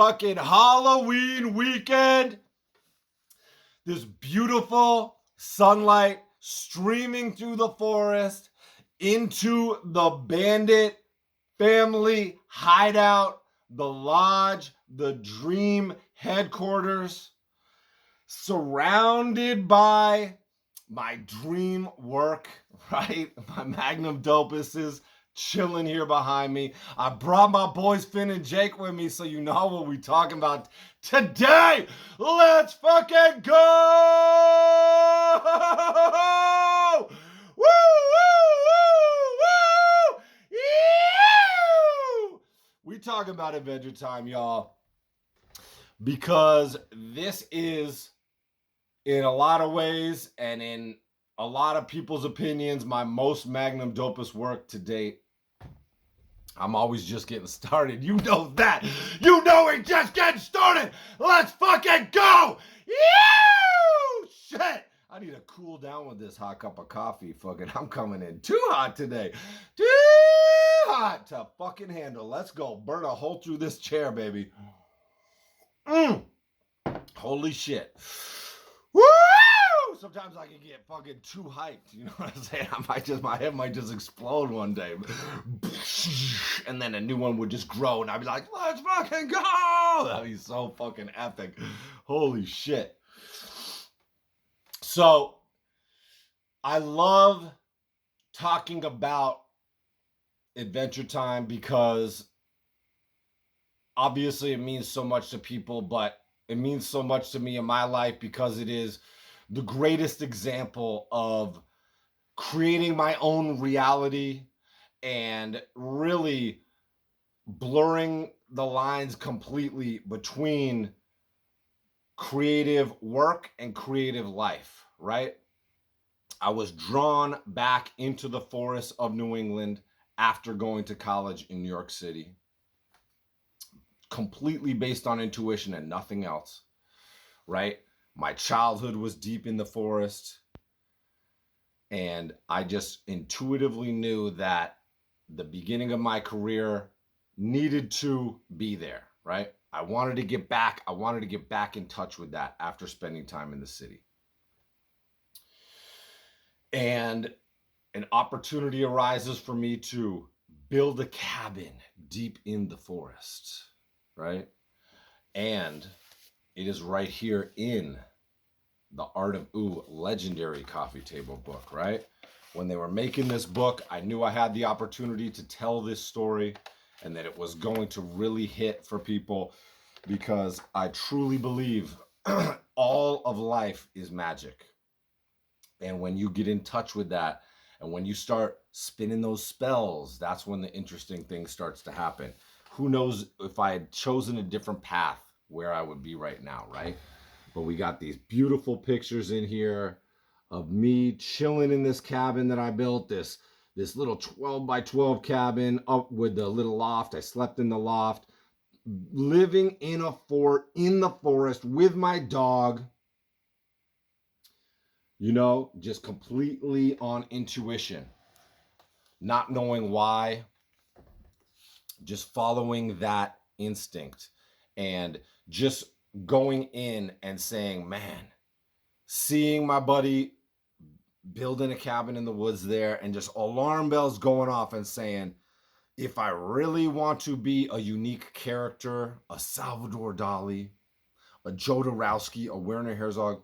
fucking Halloween weekend. This beautiful sunlight streaming through the forest into the bandit family hideout, the lodge, the dream headquarters, surrounded by my dream work, right? My Magnum Dopest is chilling here behind me. I brought my boys Finn and Jake with me, so you know what we talking about today. Let's fucking go! Woo, woo, woo, woo! Ew! We talking about Adventure Time, y'all, because this is, in a lot of ways and in a lot of people's opinions, my most Magnum Dopest work to date. I'm always just getting started. You know that. You know we're just getting started. Let's fucking go. Ew! Shit. I need to cool down with this hot cup of coffee. Fucking, I'm coming in too hot today. Too hot to fucking handle. Let's go. Burn a hole through this chair, baby. Holy shit. Woo! Sometimes I can get fucking too hyped. You know what I'm saying? My head might just explode one day. And then a new one would just grow and I'd be like, let's fucking go! That'd be so fucking epic. Holy shit. So, I love talking about Adventure Time because obviously it means so much to people, but it means so much to me in my life because it is the greatest example of creating my own reality and really blurring the lines completely between creative work and creative life, right? I was drawn back into the forests of New England after going to college in New York City, completely based on intuition and nothing else, right? My childhood was deep in the forest, and I just intuitively knew that the beginning of my career needed to be there, right? I wanted to get back in touch with that after spending time in the city. And an opportunity arises for me to build a cabin deep in the forest, right? And it is right here in the Art of Ooh legendary coffee table book, right? When they were making this book, I knew I had the opportunity to tell this story and that it was going to really hit for people because I truly believe all of life is magic. And when you get in touch with that and when you start spinning those spells, that's when the interesting thing starts to happen. Who knows if I had chosen a different path where I would be right now, right? But we got these beautiful pictures in here of me chilling in this cabin that I built, this little 12 by 12 cabin up with the little loft. I slept in the loft, living in a fort in the forest with my dog, you know, just completely on intuition, not knowing why, just following that instinct and just going in and saying, man, seeing my buddy building a cabin in the woods there and just alarm bells going off and saying, if I really want to be a unique character, a Salvador Dali, a Jodorowsky, a Werner Herzog,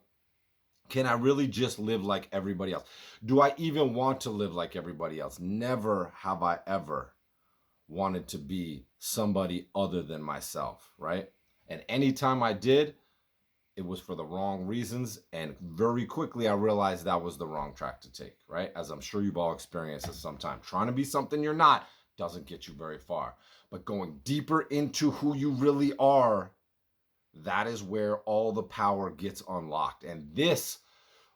can I really just live like everybody else? Do I even want to live like everybody else? Never have I ever wanted to be somebody other than myself, right? And anytime I did, it was for the wrong reasons. And very quickly, I realized that was the wrong track to take, right? As I'm sure you've all experienced at some time. Trying to be something you're not doesn't get you very far. But going deeper into who you really are, that is where all the power gets unlocked. And this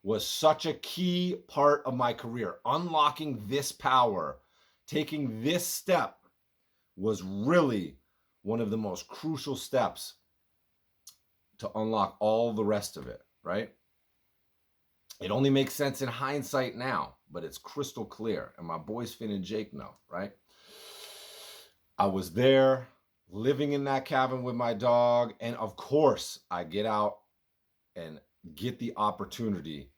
was such a key part of my career. Unlocking this power, taking this step was really one of the most crucial steps to unlock all the rest of it, right? It only makes sense in hindsight now, but it's crystal clear. And my boys Finn and Jake know, right? I was there living in that cabin with my dog. And of course, I get out and get the opportunity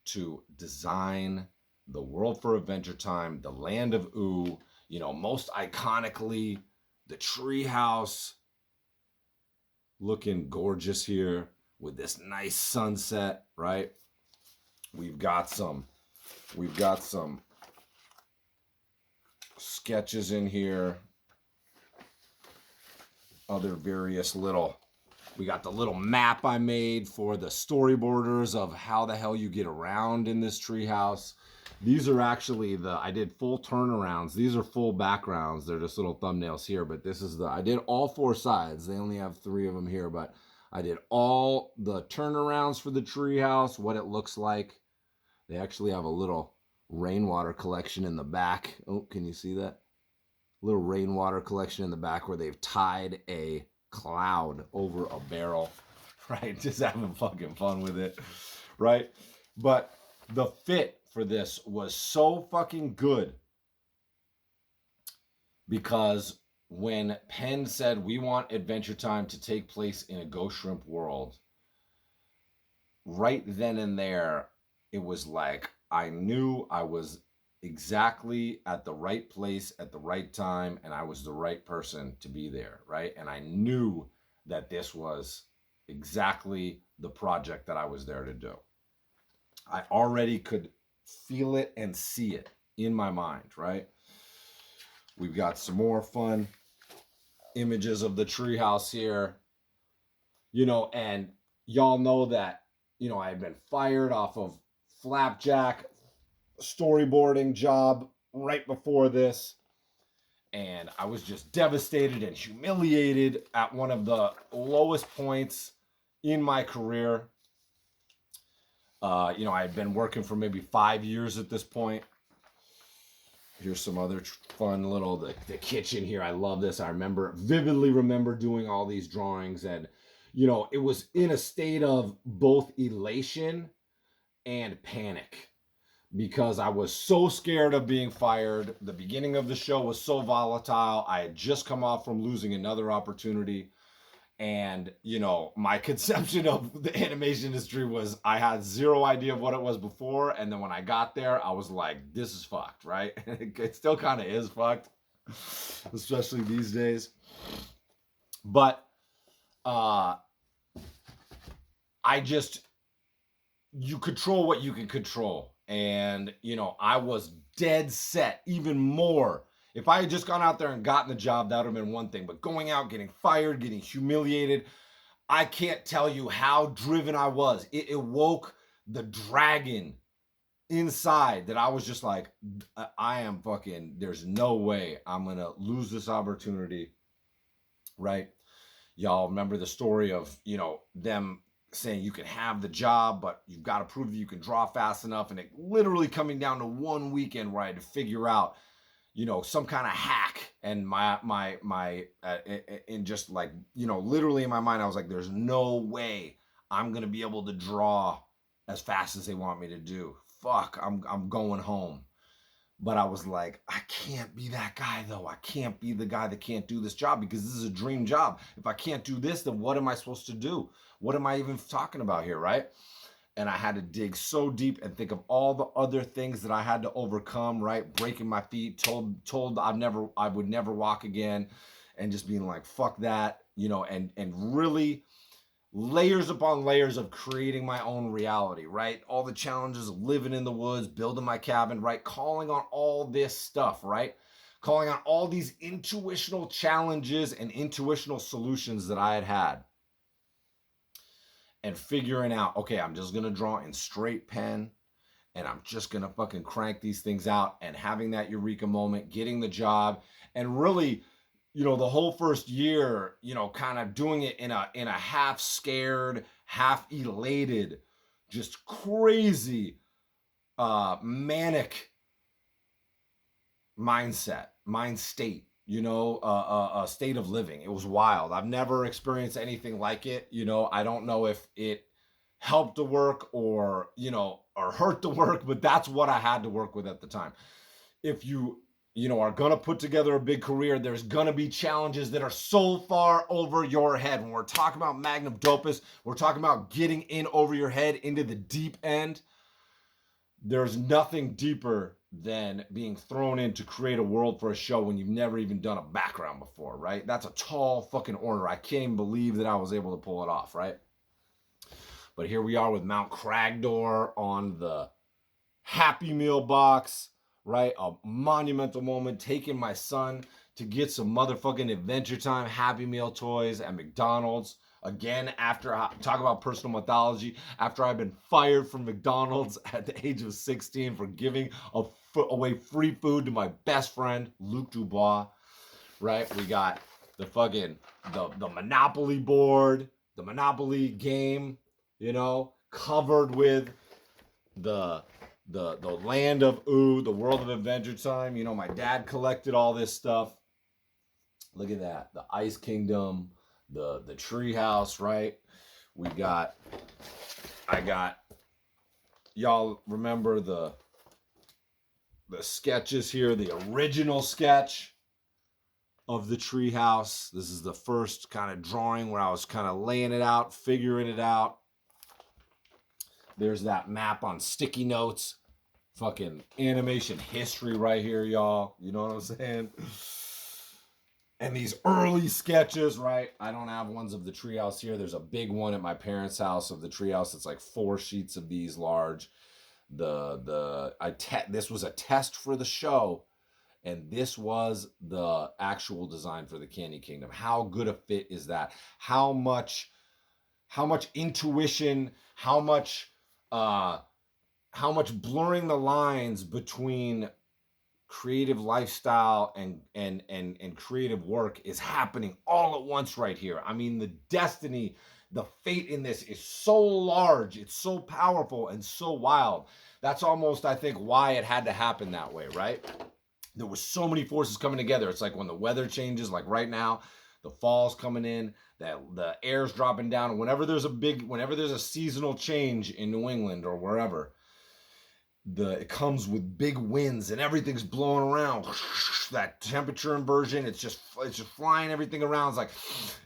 to design the world for Adventure Time, the land of Ooh, most iconically, the treehouse looking gorgeous here with this nice sunset, right? We've got some sketches in here, other various we got the little map I made for the storyboarders of how the hell you get around in this treehouse. These are actually I did full turnarounds. These are full backgrounds. They're just little thumbnails here, but this is I did all 4 sides. They only have 3 of them here, but I did all the turnarounds for the treehouse, what it looks like. They actually have a little rainwater collection in the back. Oh, can you see that? Little rainwater collection in the back where they've tied a cloud over a barrel, right? Just having fucking fun with it, right? But the fit for this was so fucking good because when Penn said we want Adventure Time to take place in a Ghostshrimp world, right then and there, it was like I knew I was exactly at the right place at the right time, and I was the right person to be there, right? And I knew that this was exactly the project that I was there to do. I already could feel it and see it in my mind, right? We've got some more fun images of the treehouse here, and y'all know that, I had been fired off of Flapjack storyboarding job right before this, and I was just devastated and humiliated at one of the lowest points in my career. I had been working for maybe 5 years at this point. Here's some other fun little the kitchen here. I love this. I vividly remember doing all these drawings, and it was in a state of both elation and panic because I was so scared of being fired. The beginning of the show was so volatile. I had just come off from losing another opportunity. And, my conception of the animation industry was I had zero idea of what it was before. And then when I got there, I was like, this is fucked, right? It still kind of is fucked, especially these days. But you control what you can control. And, I was dead set even more. If I had just gone out there and gotten the job, that would have been one thing. But going out, getting fired, getting humiliated, I can't tell you how driven I was. It awoke the dragon inside that I was just like, I am fucking, there's no way I'm going to lose this opportunity, right? Y'all remember the story of, them saying you can have the job, but you've got to prove that you can draw fast enough. And it literally coming down to one weekend where I had to figure out, some kind of hack. And in just like, literally in my mind, I was like, there's no way I'm going to be able to draw as fast as they want me to do. Fuck, I'm going home. But I was like, I can't be that guy though. I can't be the guy that can't do this job because this is a dream job. If I can't do this, then what am I supposed to do? What am I even talking about here, right? And I had to dig so deep and think of all the other things that I had to overcome, right? Breaking my feet, told I would never walk again, and just being like, fuck that, and really layers upon layers of creating my own reality, right? All the challenges of living in the woods, building my cabin, right? Calling on all this stuff, right? Calling on all these intuitional challenges and intuitional solutions that I had. And figuring out, okay, I'm just going to draw in straight pen and I'm just going to fucking crank these things out, and having that eureka moment, getting the job, and really, the whole first year, kind of doing it in a half scared, half elated, just crazy, manic mind state, a state of living. It was wild. I've never experienced anything like it. I don't know if it helped the work or hurt the work, but that's what I had to work with at the time. If you are going to put together a big career, there's going to be challenges that are so far over your head. When we're talking about Magnum Dopest, we're talking about getting in over your head into the deep end. There's nothing deeper than being thrown in to create a world for a show when you've never even done a background before, right? That's a tall fucking order. I can't even believe that I was able to pull it off, right? But here we are with Mount Cragdor on the Happy Meal box, right? A monumental moment, taking my son to get some motherfucking Adventure Time Happy Meal toys at McDonald's. Again, after I talk about personal mythology, after I've been fired from McDonald's at the age of 16 for giving away free food to my best friend, Luke Dubois, right? We got the fucking, the Monopoly board, the Monopoly game, covered with the land of Ooh, the world of Adventure Time. My dad collected all this stuff. Look at that. The Ice Kingdom, the tree house, right? Y'all remember the sketches here, the original sketch of the tree house. This is the first kind of drawing where I was kind of laying it out, figuring it out. There's that map on sticky notes. Fucking animation history right here, y'all. You know what I'm saying? And these early sketches, right? I don't have ones of the treehouse here. There's a big one at my parents' house of the treehouse. It's like 4 sheets of these large. This was a test for the show, and this was the actual design for the Candy Kingdom. How good a fit is that? How much intuition? How much blurring the lines between creative lifestyle and creative work is happening all at once right here. I mean, the destiny, the fate in this is so large, it's so powerful and so wild. That's almost, I think, why it had to happen that way, right? There were so many forces coming together. It's like when the weather changes, like right now, the fall's coming in, the air's dropping down. Whenever there's a seasonal change in New England or wherever, it comes with big winds and everything's blowing around. That temperature inversion, it's just flying everything around. It's like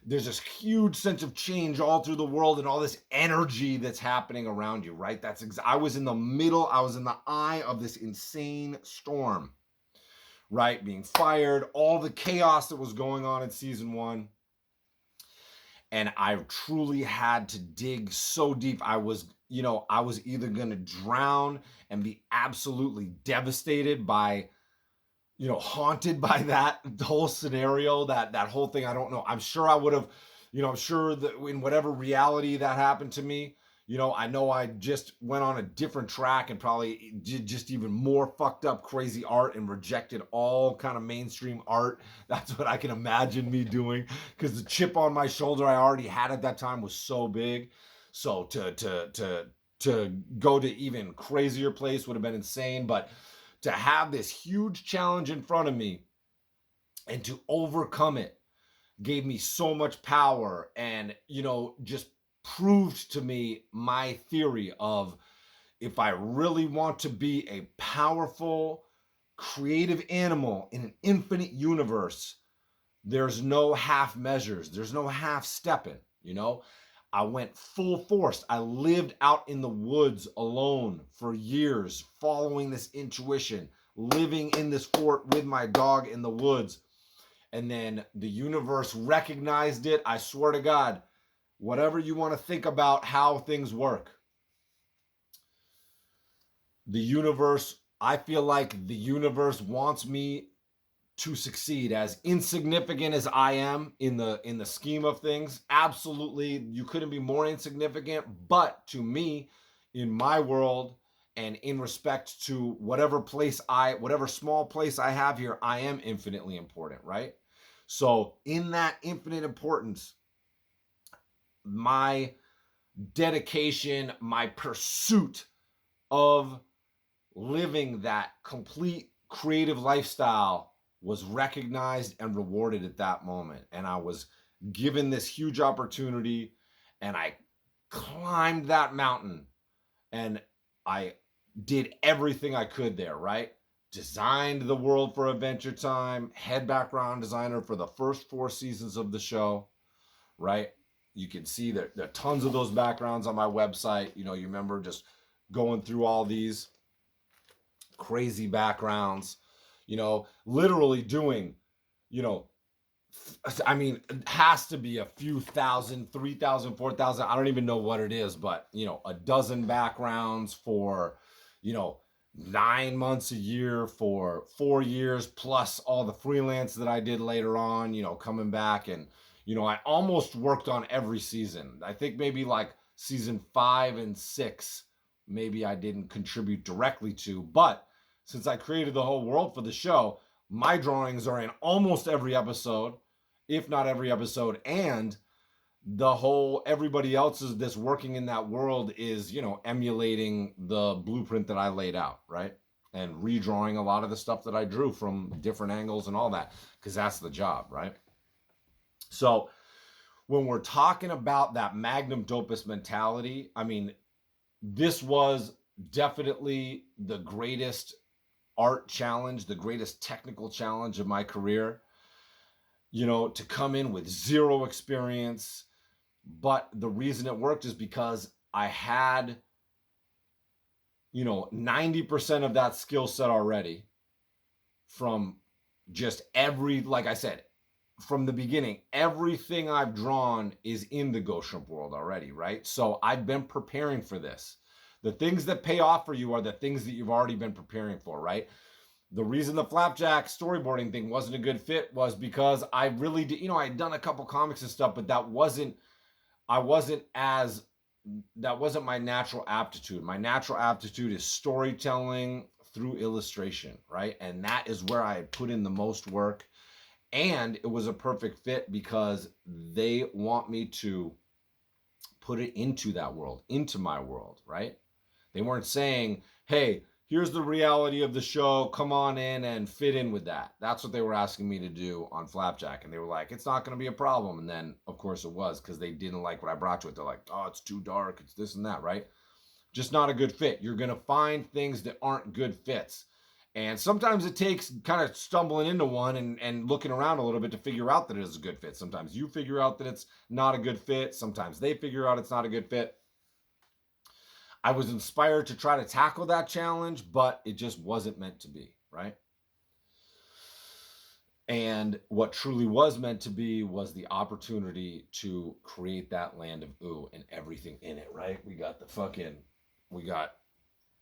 there's this huge sense of change all through the world and all this energy that's happening around you, right? I was in the eye of this insane storm, right? Being fired, all the chaos that was going on in season 1. And I truly had to dig so deep. I was either going to drown and be absolutely devastated by, haunted by that whole scenario, that whole thing. I don't know. I'm sure I would have, I'm sure that in whatever reality that happened to me, I know I just went on a different track and probably did just even more fucked up, crazy art and rejected all kind of mainstream art. That's what I can imagine me doing, because the chip on my shoulder I already had at that time was so big. So to go to even crazier place would have been insane. But to have this huge challenge in front of me and to overcome it gave me so much power, and just proved to me my theory of, if I really want to be a powerful, creative animal in an infinite universe, there's no half measures. There's no half stepping, I went full force. I lived out in the woods alone for years, following this intuition, living in this fort with my dog in the woods. And then the universe recognized it. I swear to God, whatever you want to think about how things work, I feel like the universe wants me to succeed. As insignificant as I am in the scheme of things, absolutely, you couldn't be more insignificant. But to me, in my world, and in respect to whatever small place I have here, I am infinitely important, right? So in that infinite importance, my dedication, my pursuit of living that complete creative lifestyle was recognized and rewarded at that moment. And I was given this huge opportunity, and I climbed that mountain, and I did everything I could there, right? designed the world for Adventure Time, head background designer for the first 4 seasons of the show, right? You can see that there are tons of those backgrounds on my website. You remember just going through all these crazy backgrounds, literally doing, you know, I mean, it has to be a few thousand, 3,000, 4,000. I don't even know what it is, but, a dozen backgrounds for, 9 months a year for 4 years, plus all the freelance that I did later on, coming back. And, I almost worked on every season. I think maybe like season 5 and 6, maybe I didn't contribute directly to, but since I created the whole world for the show, my drawings are in almost every episode, if not every episode, and everybody else's that's working in that world is, emulating the blueprint that I laid out, right? And redrawing a lot of the stuff that I drew from different angles and all that, because that's the job, right? So when we're talking about that Magnum Dopest mentality, I mean, this was definitely the greatest art challenge, the greatest technical challenge of my career, to come in with zero experience. But the reason it worked is because I had, 90% of that skill set already from just like I said, from the beginning, everything I've drawn is in the Ghostshrimp world already, right? So I've been preparing for this. The things that pay off for you are the things that you've already been preparing for, right? The reason the Flapjack storyboarding thing wasn't a good fit was because I really did, I'd done a couple comics and stuff, but that wasn't my natural aptitude. My natural aptitude is storytelling through illustration, right? And that is where I put in the most work. And it was a perfect fit because they want me to put it into that world, into my world, right? They weren't saying, hey, here's the reality of the show, come on in and fit in with that. That's what they were asking me to do on Flapjack. And they were like, it's not going to be a problem. And then, of course, it was, because they didn't like what I brought to it. They're like, oh, it's too dark, it's this and that, right? Just not a good fit. You're going to find things that aren't good fits. And sometimes it takes kind of stumbling into one and looking around a little bit to figure out that it is a good fit. Sometimes you figure out that it's not a good fit. Sometimes they figure out it's not a good fit. I was inspired to try to tackle that challenge, but it just wasn't meant to be, right? And what truly was meant to be was the opportunity to create that land of ooh and everything in it, right? We got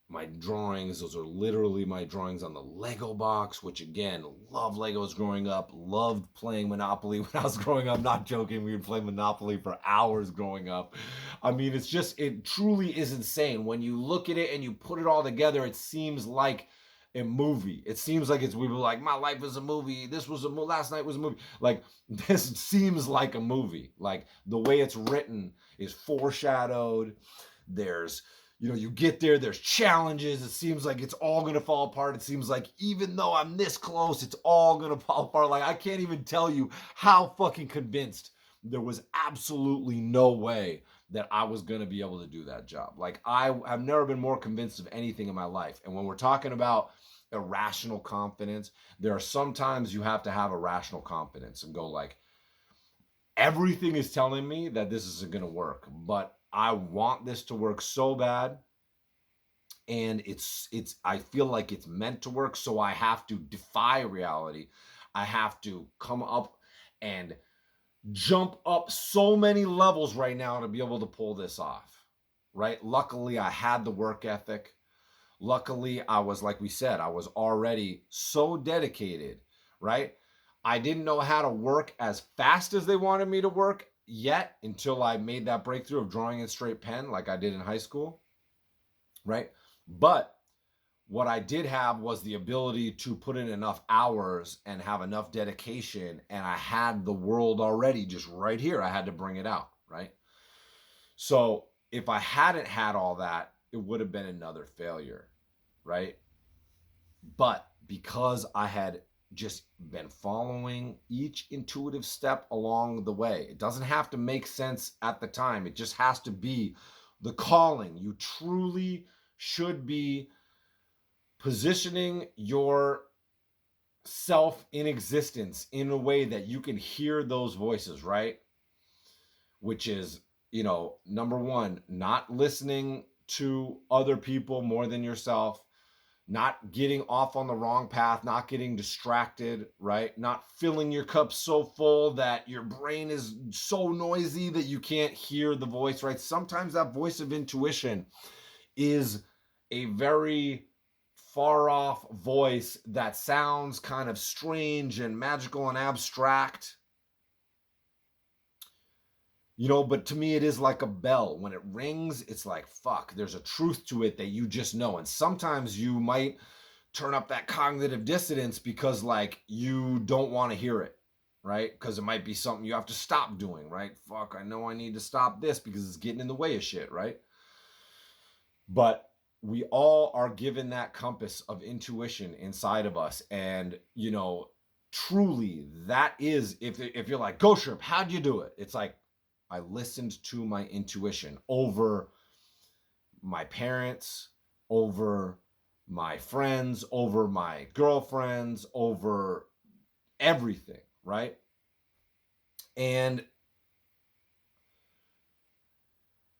my drawings. Those are literally my drawings on the Lego box, which again, love Legos growing up, loved playing Monopoly when I was growing up. Not joking, we would play Monopoly for hours growing up. I mean, it truly is insane. When you look at it and you put it all together, it seems like a movie. It seems like we were like, my life is a movie. Last night was a movie. Like, this seems like a movie. Like, the way it's written is foreshadowed. There's, you get there's challenges. It seems like it's all going to fall apart. It seems like even though I'm this close, it's all going to fall apart. Like, I can't even tell you how fucking convinced there was absolutely no way that I was going to be able to do that job. Like, I have never been more convinced of anything in my life. And when we're talking about irrational confidence, there are sometimes you have to have irrational confidence and go like, everything is telling me that this isn't going to work, but I want this to work so bad, and I feel like it's meant to work, so I have to defy reality. I have to come up and jump up so many levels right now to be able to pull this off, right? Luckily, I had the work ethic. Luckily, I was, like we said, I was already so dedicated, right? I didn't know how to work as fast as they wanted me to work yet until I made that breakthrough of drawing in straight pen like I did in high school, right? But what I did have was the ability to put in enough hours and have enough dedication, and I had the world already just right here. I had to bring it out, right? So if I hadn't had all that, it would have been another failure, right? But because I had just been following each intuitive step along the way, it doesn't have to make sense at the time. It just has to be the calling. You truly should be positioning yourself in existence in a way that you can hear those voices, right? Which is, number one, not listening to other people more than yourself, not getting off on the wrong path, not getting distracted, right? Not filling your cup so full that your brain is so noisy that you can't hear the voice, right? Sometimes that voice of intuition is a very far off voice that sounds kind of strange and magical and abstract. But to me, it is like a bell. When it rings, it's like, fuck, there's a truth to it that you just know. And sometimes you might turn up that cognitive dissonance because, like, you don't want to hear it, right? Because it might be something you have to stop doing, right? Fuck, I know I need to stop this because it's getting in the way of shit, right? But we all are given that compass of intuition inside of us. And, truly, that is, if you're like, Ghostshrimp, how'd you do it? It's like, I listened to my intuition over my parents, over my friends, over my girlfriends, over everything, right? And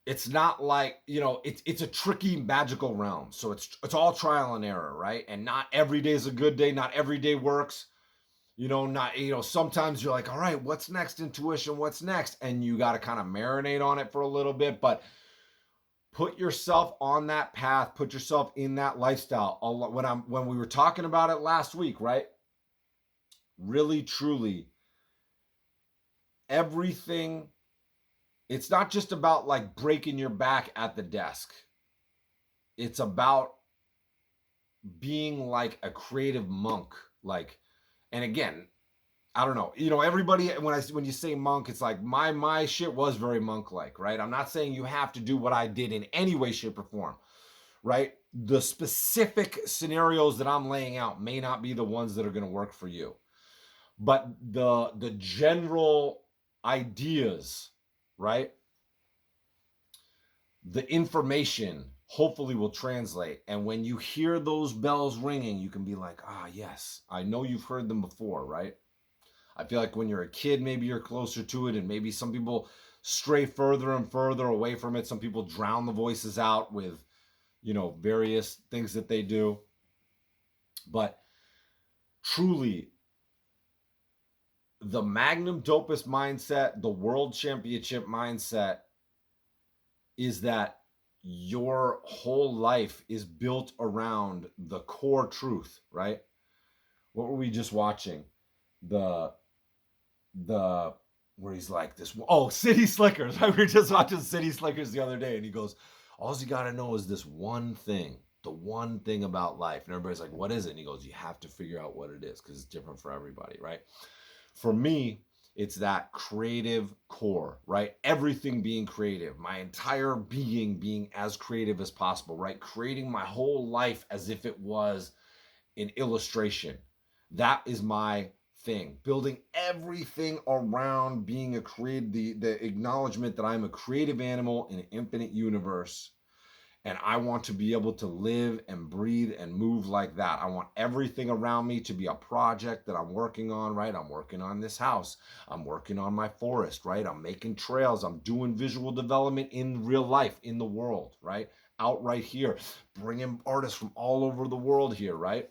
it's not like, it's a tricky magical realm. So it's all trial and error, right? And not every day is a good day, not every day works. Sometimes you're like, all right, what's next, intuition? What's next? And you got to kind of marinate on it for a little bit, but put yourself on that path, put yourself in that lifestyle. When we were talking about it last week, right? Really, truly, everything, it's not just about like breaking your back at the desk. It's about being like a creative monk. And again, I don't know. Everybody, when you say monk, it's like my shit was very monk-like, right? I'm not saying you have to do what I did in any way, shape, or form, right? The specific scenarios that I'm laying out may not be the ones that are going to work for you, but the general ideas, right? The information hopefully will translate. And when you hear those bells ringing, you can be like, yes, I know you've heard them before, right? I feel like when you're a kid, maybe you're closer to it, and maybe some people stray further and further away from it. Some people drown the voices out with, various things that they do. But truly, the Magnum Dopest mindset, the world championship mindset, is that your whole life is built around the core truth, right? What were we just watching? The where he's like this, City Slickers, right? We were just watching City Slickers the other day, and he goes, all you got to know is this one thing, the one thing about life. And everybody's like, what is it? And he goes, you have to figure out what it is, because it's different for everybody, right? For me, it's that creative core, right? Everything being creative, my entire being as creative as possible, right? Creating my whole life as if it was an illustration. That is my thing. Building everything around being a creative, the acknowledgement that I'm a creative animal in an infinite universe. And I want to be able to live and breathe and move like that. I want everything around me to be a project that I'm working on, right? I'm working on this house. I'm working on my forest, right? I'm making trails. I'm doing visual development in real life, in the world, right? Out right here, bringing artists from all over the world here, right?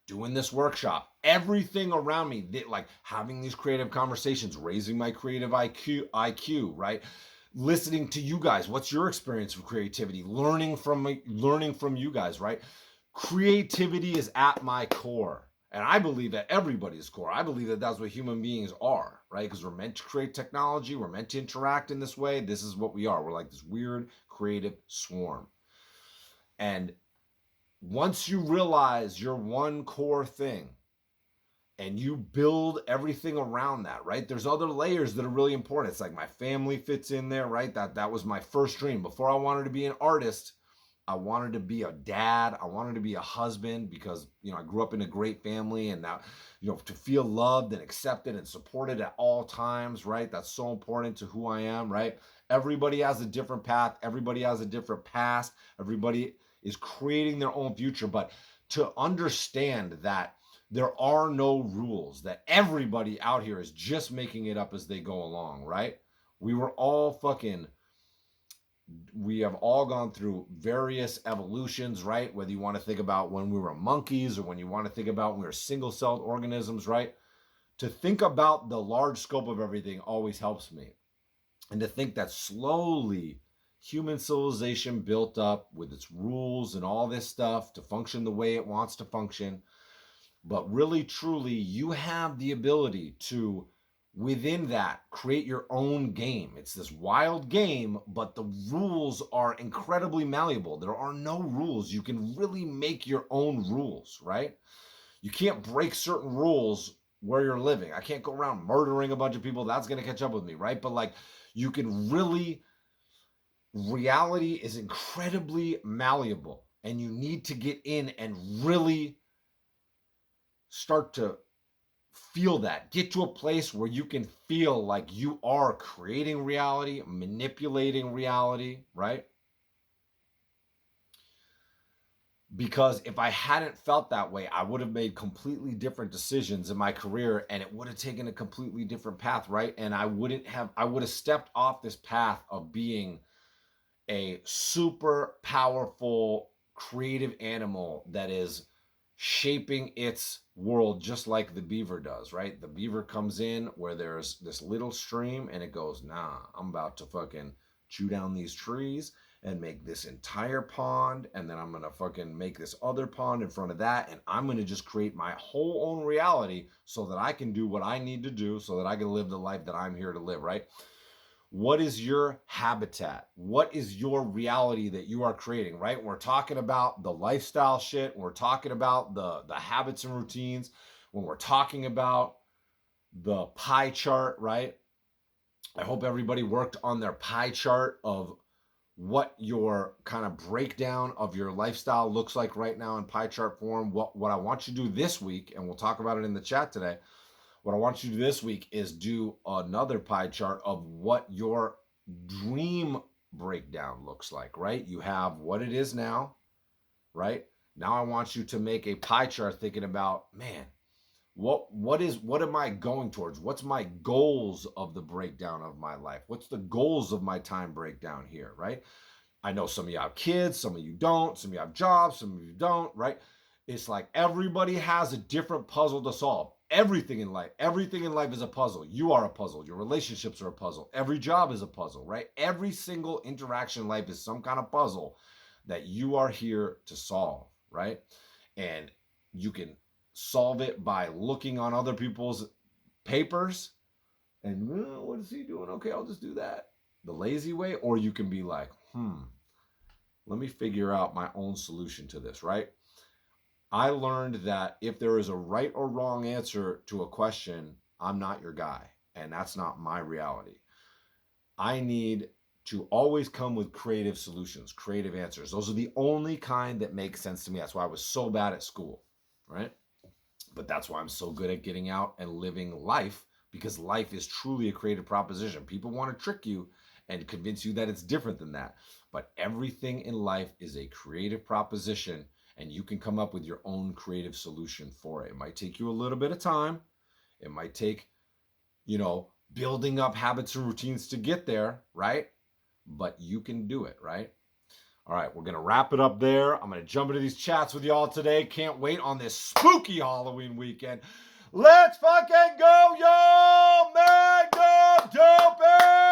Doing this workshop, everything around me, like having these creative conversations, raising my creative IQ, right? Listening to you guys, what's your experience of creativity? Learning from you guys, right? Creativity is at my core, and I believe at everybody's core. I believe that that's what human beings are, right? Because we're meant to create technology, we're meant to interact in this way. This is what we are. We're like this weird creative swarm, and once you realize your one core thing and you build everything around that, right? There's other layers that are really important. It's like my family fits in there, right? That was my first dream. Before I wanted to be an artist, I wanted to be a dad. I wanted to be a husband because, I grew up in a great family, and that, to feel loved and accepted and supported at all times, right? That's so important to who I am, right? Everybody has a different path. Everybody has a different past. Everybody is creating their own future, but to understand that there are no rules, that everybody out here is just making it up as they go along, right? We have all gone through various evolutions, right? Whether you want to think about when we were monkeys or when you want to think about when we were single-celled organisms, right? To think about the large scope of everything always helps me. And to think that slowly human civilization built up with its rules and all this stuff to function the way it wants to function. But really, truly, you have the ability to, within that, create your own game. It's this wild game, but the rules are incredibly malleable. There are no rules. You can really make your own rules, right? You can't break certain rules where you're living. I can't go around murdering a bunch of people. That's going to catch up with me, right? But like, you can really, reality is incredibly malleable, and you need to get in and really start to feel that. Get to a place where you can feel like you are creating reality, manipulating reality, right? Because if I hadn't felt that way, I would have made completely different decisions in my career, and it would have taken a completely different path, right? And I would have stepped off this path of being a super powerful, creative animal that is shaping its world just like the beaver does, right? The beaver comes in where there's this little stream and it goes, nah, I'm about to fucking chew down these trees and make this entire pond, and then I'm gonna fucking make this other pond in front of that, and I'm gonna just create my whole own reality so that I can do what I need to do so that I can live the life that I'm here to live, right? What is your habitat? What is your reality that you are creating, right? We're talking about the lifestyle shit. We're talking about the habits and routines. When we're talking about the pie chart, right? I hope everybody worked on their pie chart of what your kind of breakdown of your lifestyle looks like right now in pie chart form. What I want you to do this week, and we'll talk about it in the chat today, what I want you to do this week is do another pie chart of what your dream breakdown looks like, right? You have what it is now, right? Now I want you to make a pie chart thinking about, man, what am I going towards? What's my goals of the breakdown of my life? What's the goals of my time breakdown here, right? I know some of you have kids, some of you don't, some of you have jobs, some of you don't, right? It's like everybody has a different puzzle to solve. Everything in life is a puzzle. You are a puzzle. Your relationships are a puzzle. Every job is a puzzle, right? Every single interaction in life is some kind of puzzle that you are here to solve, right? And you can solve it by looking on other people's papers and, what is he doing? Okay, I'll just do that. The lazy way. Or you can be like, let me figure out my own solution to this, right? I learned that if there is a right or wrong answer to a question, I'm not your guy, and that's not my reality. I need to always come with creative solutions, creative answers. Those are the only kind that make sense to me. That's why I was so bad at school, right? But that's why I'm so good at getting out and living life, because life is truly a creative proposition. People want to trick you and convince you that it's different than that. But everything in life is a creative proposition, and you can come up with your own creative solution for it. It might take you a little bit of time. It might take, building up habits and routines to get there, right? But you can do it, right? All right, we're going to wrap it up there. I'm going to jump into these chats with y'all today. Can't wait on this spooky Halloween weekend. Let's fucking go, y'all! Magnum Dopest!